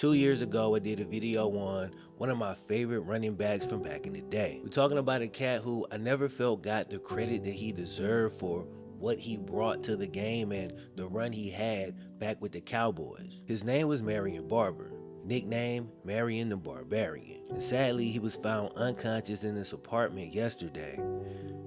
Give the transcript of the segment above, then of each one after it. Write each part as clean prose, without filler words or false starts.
2 years ago, I did a video on one of my favorite running backs from back in the day. We're talking about a cat who I never felt got the credit that he deserved for what he brought to the game and the run he had back with the Cowboys. His name was Marion Barber, nicknamed Marion the Barbarian. And sadly, he was found unconscious in his apartment yesterday.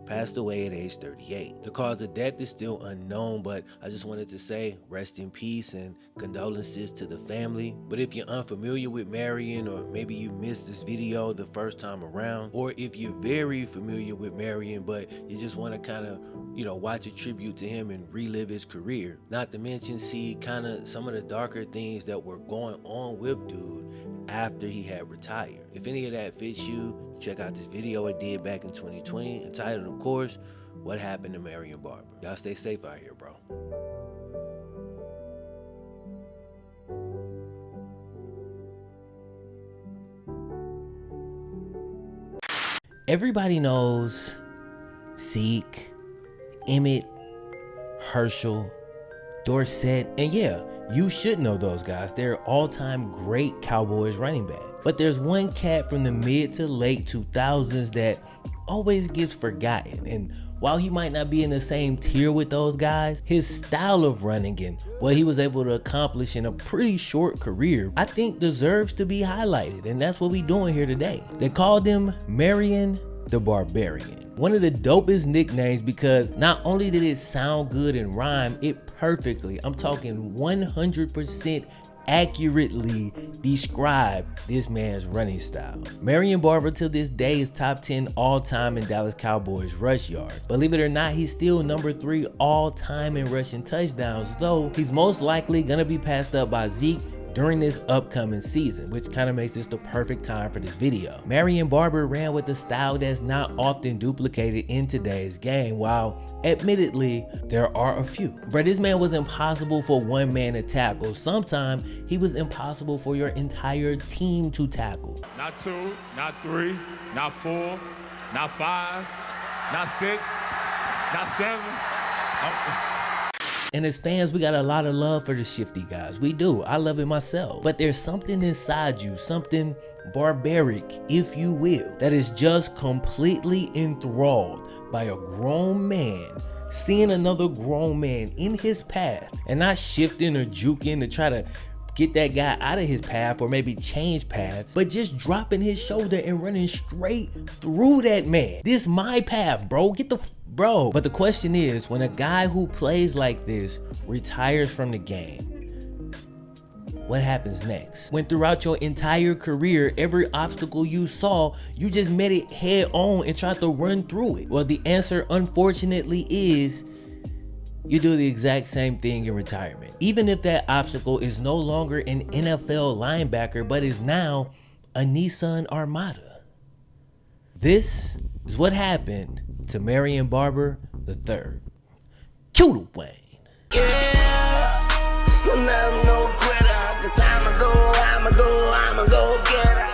Passed away at age 38. The cause of death is still unknown, but I just wanted to say rest in peace and condolences to the family. But if you're unfamiliar with Marion, or maybe you missed this video the first time around, or if you're very familiar with Marion but you just want to kind of watch a tribute to him and relive his career, not to mention see kind of some of the darker things that were going on with dude after he had retired. If any of that fits you, check out this video I did back in 2020 entitled, of course, What Happened to Marion Barber. Y'all stay safe out here, bro. Everybody knows Zeke, Emmett, Herschel, Dorsett, and yeah, you should know those guys. They're all-time great Cowboys running backs. But there's one cat from the mid to late 2000s that always gets forgotten. And while he might not be in the same tier with those guys, his style of running and what he was able to accomplish in a pretty short career, I think deserves to be highlighted. And that's what we're doing here today. They called him Marion the Barbarian. One of the dopest nicknames because not only did it sound good and rhyme, it perfectly, I'm talking 100% accurately describe this man's running style. Marion Barber to this day is top 10 all-time in Dallas Cowboys rush yards. Believe it or not, he's still number 3 all-time in rushing touchdowns, though he's most likely gonna be passed up by Zeke during this upcoming season, which kind of makes this the perfect time for this video. Marion Barber ran with a style that's not often duplicated in today's game, while admittedly there are a few. But this man was impossible for one man to tackle. Sometimes he was impossible for your entire team to tackle. Not 2, not 3, not 4, not 5, not 6, not 7. And as fans, we got a lot of love for the shifty guys. We do. I love it myself. But there's something inside you, something barbaric, if you will, that is just completely enthralled by a grown man seeing another grown man in his path and not shifting or juking to try to get that guy out of his path or maybe change paths, but just dropping his shoulder and running straight through that man. This my path, bro. Bro. But the question is, when a guy who plays like this retires from the game, what happens next? When throughout your entire career, every obstacle you saw, you just met it head on and tried to run through it? Well, the answer, unfortunately, is you do the exact same thing in retirement. Even if that obstacle is no longer an NFL linebacker, but is now a Nissan Armada. This is what happened to Marion Barber III. Cue the Wayne. Yeah, you'll never know quitter, 'cause I'ma go get her.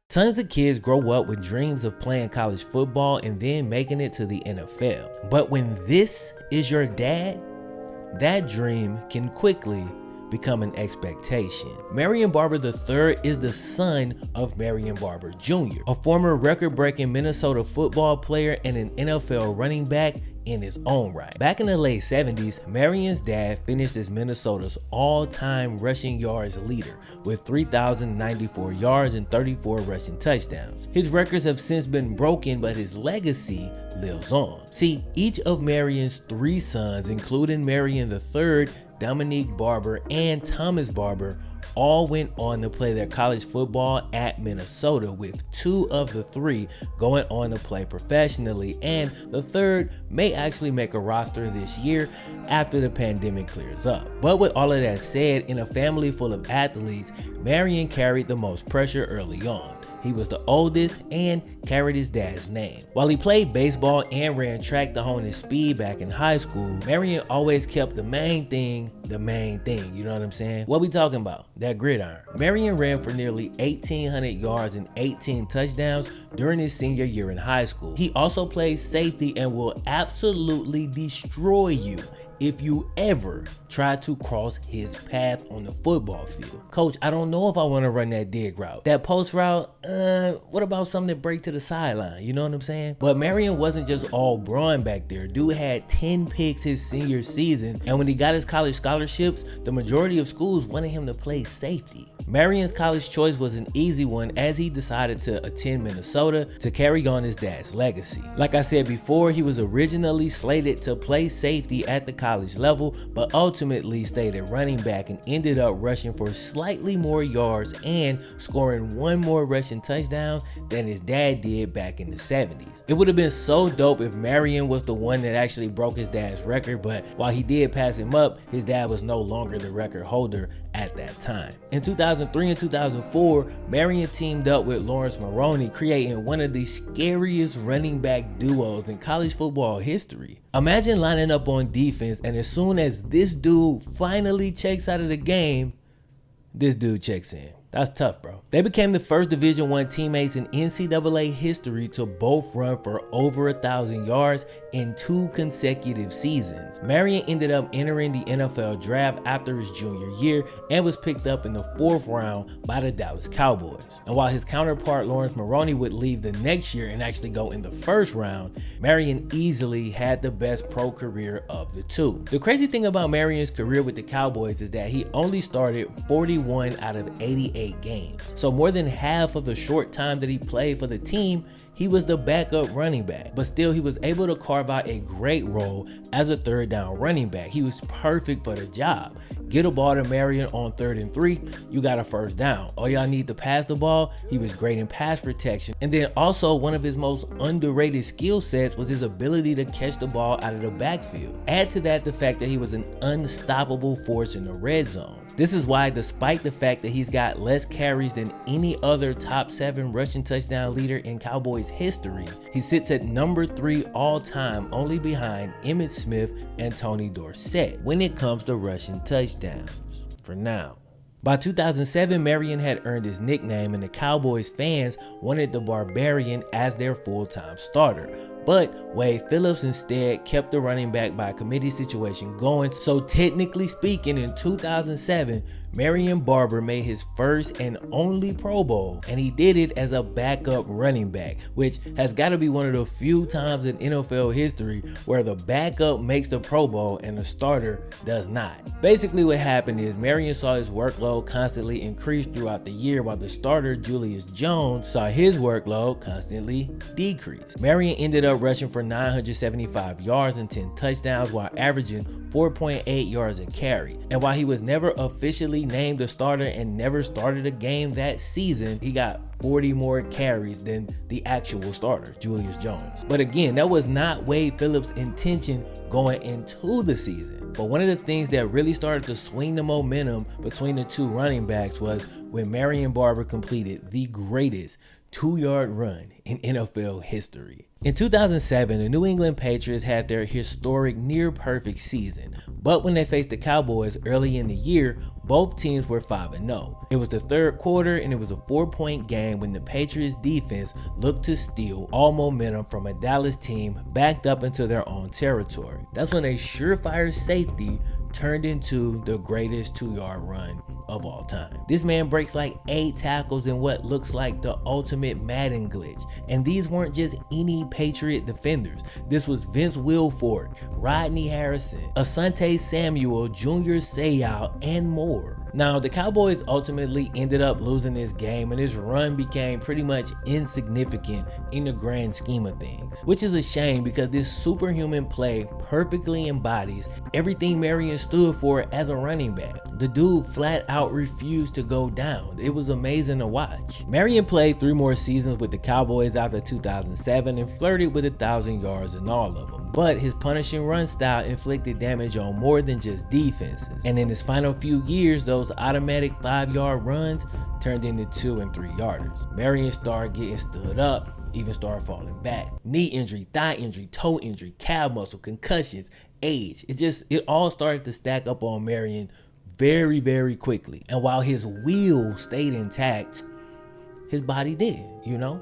Tons of kids grow up with dreams of playing college football and then making it to the NFL. But when this is your dad, that dream can quickly become an expectation. Marion Barber III is the son of Marion Barber Jr., a former record-breaking Minnesota football player and an NFL running back in his own right. Back in the late 70s, Marion's dad finished as Minnesota's all-time rushing yards leader with 3,094 yards and 34 rushing touchdowns. His records have since been broken, but his legacy lives on. See, each of Marion's 3 sons, including Marion III, Dominique Barber, and Thomas Barber, all went on to play their college football at Minnesota, with 2 of the 3 going on to play professionally, and the 3rd may actually make a roster this year after the pandemic clears up. But with all of that said, in a family full of athletes, Marion carried the most pressure early on. He was the oldest and carried his dad's name. While he played baseball and ran track to hone his speed back in high school, Marion always kept the main thing the main thing, you know what I'm saying? What we talking about? That gridiron. Marion ran for nearly 1,800 yards and 18 touchdowns during his senior year in high school. He also plays safety and will absolutely destroy you if you ever try to cross his path on the football field. Coach, I don't know if I want to run that dig route. That post route, what about something that break to the sideline? You know what I'm saying? But Marion wasn't just all brawn back there. Dude had 10 picks his senior season, and when he got his college scholarships, the majority of schools wanted him to play safety. Marion's college choice was an easy one as he decided to attend Minnesota to carry on his dad's legacy. Like I said before, he was originally slated to play safety at the college level, but ultimately stayed at running back and ended up rushing for slightly more yards and scoring one more rushing touchdown than his dad did back in the 70s. It would have been so dope if Marion was the one that actually broke his dad's record, but while he did pass him up, his dad was no longer the record holder at that time. In 2003 and 2004, Marion teamed up with Lawrence Maroney, creating one of the scariest running back duos in college football history. Imagine lining up on defense, and as soon as this dude finally checks out of the game, this dude checks in. That's tough, bro. They became the first Division I teammates in NCAA history to both run for over 1,000 yards in 2 consecutive seasons. Marion ended up entering the NFL draft after his junior year and was picked up in the 4th round by the Dallas Cowboys. And while his counterpart Lawrence Maroney would leave the next year and actually go in the 1st round, Marion easily had the best pro career of the two. The crazy thing about Marion's career with the Cowboys is that he only started 41 out of 88 games. So more than half of the short time that he played for the team, he was the backup running back, but still he was able to carve out a great role as a 3rd down running back. He was perfect for the job. Get a ball to Marion on 3rd and 3, you got a 1st down. All y'all need to pass the ball, he was great in pass protection. And then also one of his most underrated skill sets was his ability to catch the ball out of the backfield. Add to that the fact that he was an unstoppable force in the red zone. This is why, despite the fact that he's got less carries than any other top 7 rushing touchdown leader in Cowboys history, he sits at number 3 all time, only behind Emmitt Smith and Tony Dorsett when it comes to rushing touchdowns, for now. By 2007, Marion had earned his nickname, and the Cowboys fans wanted the Barbarian as their full-time starter. But Wade Phillips instead kept the running back by committee situation going. So technically speaking, in 2007, Marion Barber made his first and only Pro Bowl, and he did it as a backup running back, which has got to be one of the few times in NFL history where the backup makes the Pro Bowl and the starter does not. Basically what happened is Marion saw his workload constantly increase throughout the year, while the starter Julius Jones saw his workload constantly decrease. Marion ended up rushing for 975 yards and 10 touchdowns while averaging 4.8 yards a carry. And while he was never officially named a starter and never started a game that season, he got 40 more carries than the actual starter, Julius Jones. But again, that was not Wade Phillips' intention going into the season. But one of the things that really started to swing the momentum between the two running backs was when Marion Barber completed the greatest 2-yard run in NFL history. In 2007, the New England Patriots had their historic near-perfect season, but when they faced the Cowboys early in the year, both teams were 5-0. It was the 3rd quarter, and it was a 4-point game when the Patriots defense looked to steal all momentum from a Dallas team backed up into their own territory. That's when a surefire safety turned into the greatest 2-yard run of all time. This man breaks like 8 tackles in what looks like the ultimate Madden glitch. And these weren't just any Patriot defenders. This was Vince Wilfork, Rodney Harrison, Asante Samuel, Junior Seau, and more. Now, the Cowboys ultimately ended up losing this game, and this run became pretty much insignificant in the grand scheme of things, which is a shame because this superhuman play perfectly embodies everything Marion stood for as a running back. The dude flat out refused to go down. It was amazing to watch. Marion played 3 more seasons with the Cowboys after 2007 and flirted with 1,000 yards in all of them. But his punishing run style inflicted damage on more than just defenses. And in his final few years, those automatic 5-yard runs turned into 2- and 3-yarders. Marion started getting stood up even started falling back. Knee injury, thigh injury, toe injury, calf muscle, concussions, age. It all started to stack up on Marion very, very quickly. And while his will stayed intact, his body did,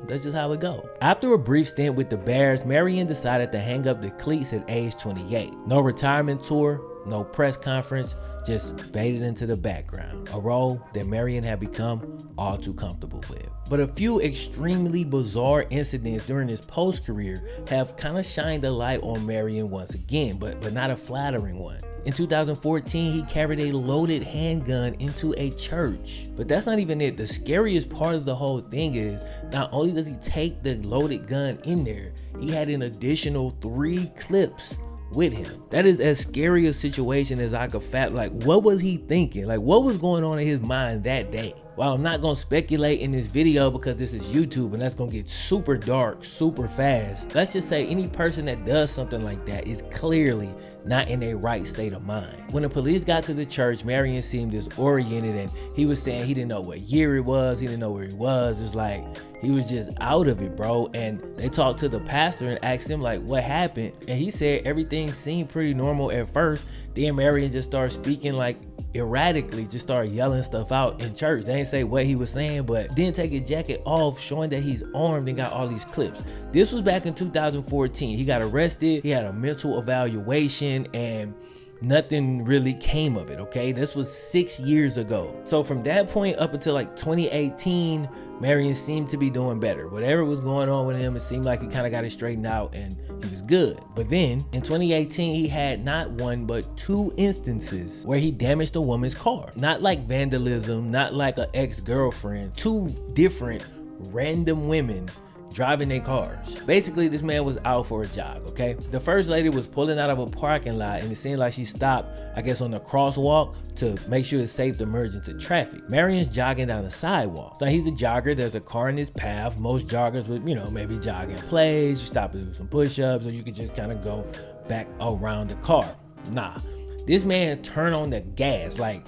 that's just how it go. After a brief stint with the Bears, Marion decided to hang up the cleats at age 28. No retirement tour, no press conference, just faded into the background, a role that Marion had become all too comfortable with. But a few extremely bizarre incidents during his post-career have kind of shined a light on Marion once again, but not a flattering one. In 2014, he carried a loaded handgun into a church. But that's not even it. The scariest part of the whole thing is, not only does he take the loaded gun in there, he had an additional 3 clips with him. That is as scary a situation as I could fathom. Like, what was he thinking? Like, what was going on in his mind that day? While I'm not gonna speculate in this video because this is YouTube and that's gonna get super dark super fast, let's just say any person that does something like that is clearly not in a right state of mind. When the police got to the church, Marion seemed disoriented and he was saying he didn't know what year it was, he didn't know where he was. It's like he was just out of it, bro. And they talked to the pastor and asked him like what happened, and he said everything seemed pretty normal at first. Then Marion just started speaking like erratically, just started yelling stuff out in church. They didn't say what he was saying, but didn't take his jacket off, showing that he's armed and got all these clips. This was back in 2014. He got arrested, he had a mental evaluation, and nothing really came of it, okay? This was 6 years ago. So from that point up until like 2018, Marion seemed to be doing better. Whatever was going on with him, it seemed like he kind of got it straightened out and he was good. But then in 2018, he had not one but 2 instances where he damaged a woman's car. Not like vandalism, not like an ex-girlfriend, 2 different random women driving their cars. Basically, this man was out for a jog, okay? The first lady was pulling out of a parking lot and it seemed like she stopped, I guess, on the crosswalk to make sure it's safe to merge into traffic. Marion's jogging down the sidewalk. So he's a jogger, there's a car in his path. Most joggers would, maybe jog in place, you stop and do some push-ups, or you could just kind of go back around the car. Nah, this man turned on the gas, like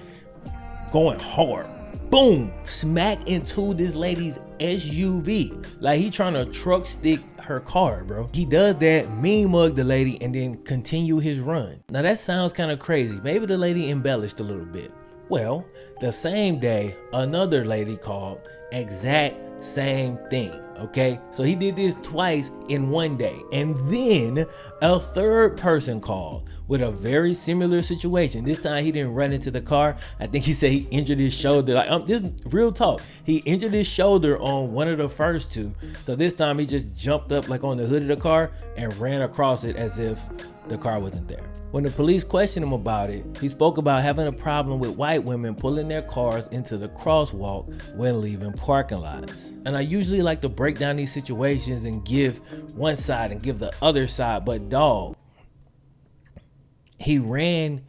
going hard. Boom, smack into this lady's SUV. Like he trying to truck stick her car, bro. He does that, mean mug the lady, and then continue his run. Now that sounds kind of crazy. Maybe the lady embellished a little bit. Well, the same day, another lady called, exact same thing, okay? So he did this twice in one day. And then a third person called with a very similar situation. This time he didn't run into the car. I think he said he injured his shoulder. Like, this is real talk. He injured his shoulder on one of the first 2. So this time he just jumped up like on the hood of the car and ran across it as if the car wasn't there. When the police questioned him about it, he spoke about having a problem with white women pulling their cars into the crosswalk when leaving parking lots. And I usually like to break down these situations and give one side and give the other side, but dog, he ran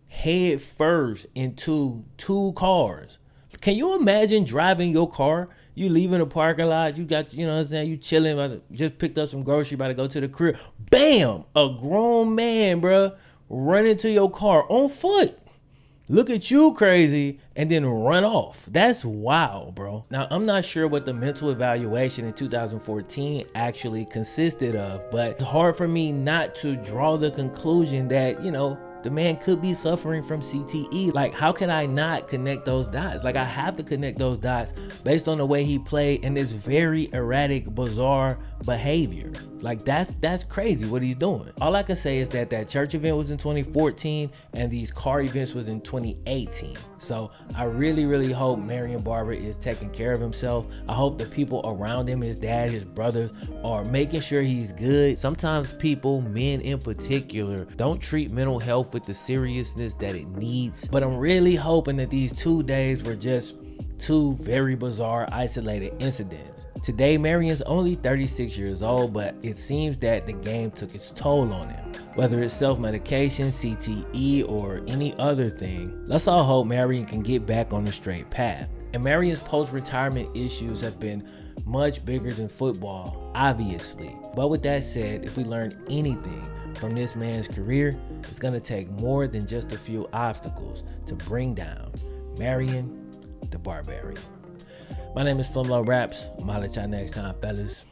head first into 2 cars. Can you imagine driving your car? You leaving a parking lot, you got, you chilling, just picked up some grocery, about to go to the crib. Bam! A grown man, bruh, run into your car on foot. Look at you crazy, and then run off. That's wild, bro. Now, I'm not sure what the mental evaluation in 2014 actually consisted of, but it's hard for me not to draw the conclusion that, the man could be suffering from CTE. Like, how can I not connect those dots? Like, I have to connect those dots based on the way he played and this very erratic, bizarre behavior. Like, that's crazy what he's doing. All I can say is that church event was in 2014 and these car events was in 2018. So I really, really hope Marion Barber is taking care of himself. I hope the people around him, his dad, his brothers, are making sure he's good. Sometimes people, men in particular, don't treat mental health with the seriousness that it needs. But I'm really hoping that these 2 days were just 2 very bizarre, isolated incidents. Today, Marion's only 36 years old, but it seems that the game took its toll on him. Whether it's self-medication, CTE, or any other thing, let's all hope Marion can get back on the straight path. And Marion's post-retirement issues have been much bigger than football, obviously. But with that said, if we learn anything from this man's career, it's gonna take more than just a few obstacles to bring down Marion the Barbarian. My name is FlemLo Raps. I'll holler at y'all next time, fellas.